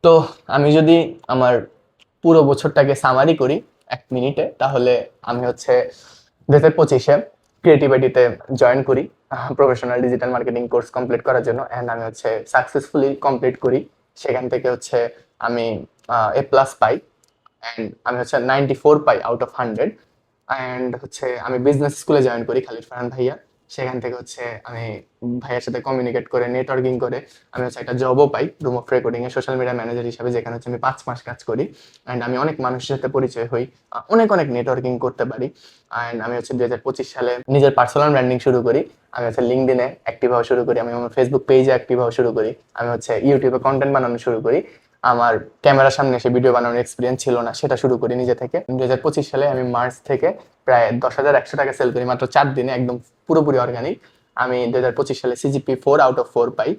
তো আমি যদি আমার পুরো বছরটাকে সামারি করি 1 মিনিটে, তাহলে আমি হচ্ছে 2025-এ ক্রিয়েটিভিটিতে জয়েন করি professional digital marketing course complete করার জন্য, অ্যান্ড আমি হচ্ছে সাকসেসফুলি কমপ্লিট করি। সেখান থেকে হচ্ছে আমি A+ পাই, অ্যান্ড আমি হচ্ছে 94 পাই আউট অফ 100। অ্যান্ড হচ্ছে আমি বিজনেস স্কুলে জয়েন করি খালিদ ফারহান ভাইয়া। সেখান থেকে হচ্ছে আমি ভাইয়ার সাথে কমিউনিকেট করে নেটওয়ার্কিং করে আমি হচ্ছে একটা জবও পাই রুম অফ রেকর্ডিং এ সোশ্যাল মিডিয়া ম্যানেজার হিসাবে, যেখানে হচ্ছে আমি 5 মাস কাজ করি। অ্যান্ড আমি অনেক মানুষের সাথে পরিচয় হই, অনেক অনেক নেটওয়ার্কিং করতে পারি। অ্যান্ড আমি হচ্ছে 2025 সালে নিজের পার্সোনাল ব্র্যান্ডিং শুরু করি। আমি হচ্ছে লিঙ্কডইনে অ্যাক্টিভ হওয়া শুরু করি, আমি আমার ফেসবুক পেজে অ্যাক্টিভ হওয়া শুরু করি, আমি হচ্ছে ইউটিউবে কন্টেন্ট বানানো শুরু করি। আমার ক্যামেরার সামনে এসে ভিডিও বানানোর এক্সপিরিয়েন্স ছিল না, সেটা শুরু করি নিজে থেকে। 2025 সালে আমি মার্চ থেকে প্রায় 10,100 টাকা সেল করি মাত্র 4 দিনে, একদম পুরোপুরি অর্গানিক। আমি 2025 সালে CGP 4/4 পাই।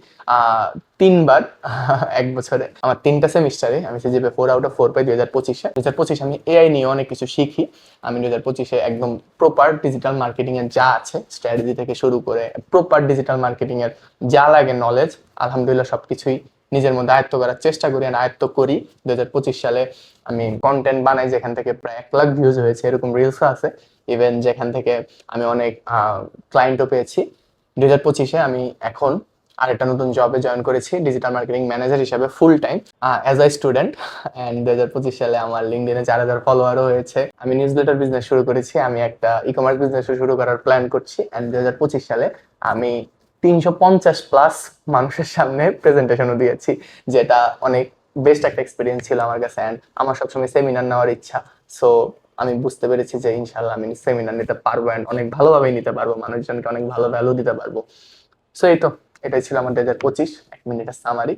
3 বার এক বছরে আমার 3টা সেমিস্টারে আমি CGPA 4/4 পাই 2025-এ। 2025 আমি AI নিয়ে অনেক কিছু শিখি। আমি 2025-এ একদম প্রপার ডিজিটাল মার্কেটিং এর যা আছে, স্ট্র্যাটেজি থেকে শুরু করে প্রপার ডিজিটাল মার্কেটিং এর যা লাগে নলেজ, আলহামদুলিল্লাহ সবকিছুই নিজের মধ্যে আয়ত্ত করার চেষ্টা করি, আর আয়ত্ত করি। 2025 সালে আমি কন্টেন্ট বানাই যেখান থেকে প্রায় 1 লাখ ভিউজ হয়েছে, এরকম রিলসও আছে। ইভেন যেখান থেকে আমি অনেক ক্লায়েন্টও পেয়েছি। 2025-এ আমি এখন আরেকটা নতুন জবে জয়েন করেছি ডিজিটাল মার্কেটিং ম্যানেজার হিসেবে full time as a student. And 2025 সালে আমার লিঙ্কডইনে 4,000 ফলোয়ারও হয়েছে। আমি নিউজ লেটার বিজনেস শুরু করেছি, আমি একটা ই-কমার্স বিজনেস শুরু করার প্ল্যান করছি। অ্যান্ড 2025 সালে আমি 350+ মানুষের সামনে প্রেজেন্টেশনও দিয়েছি, যেটা অনেক বেস্ট একটা এক্সপিরিয়েন্স ছিল আমার কাছে। অ্যান্ড আমার সবসময় সেমিনার নেওয়ার ইচ্ছা। সো আমি বুঝতে পেরেছি যে ইনশাল্লাহ আমি সেমিনার নিতে পারবো, অ্যান্ড অনেক ভালোভাবেই নিতে পারবো, মানুষজনকে অনেক ভালো ভ্যালু দিতে পারবো। সো এই তো, এটাই ছিল আমার 2025 1 মিনিটের সামারি।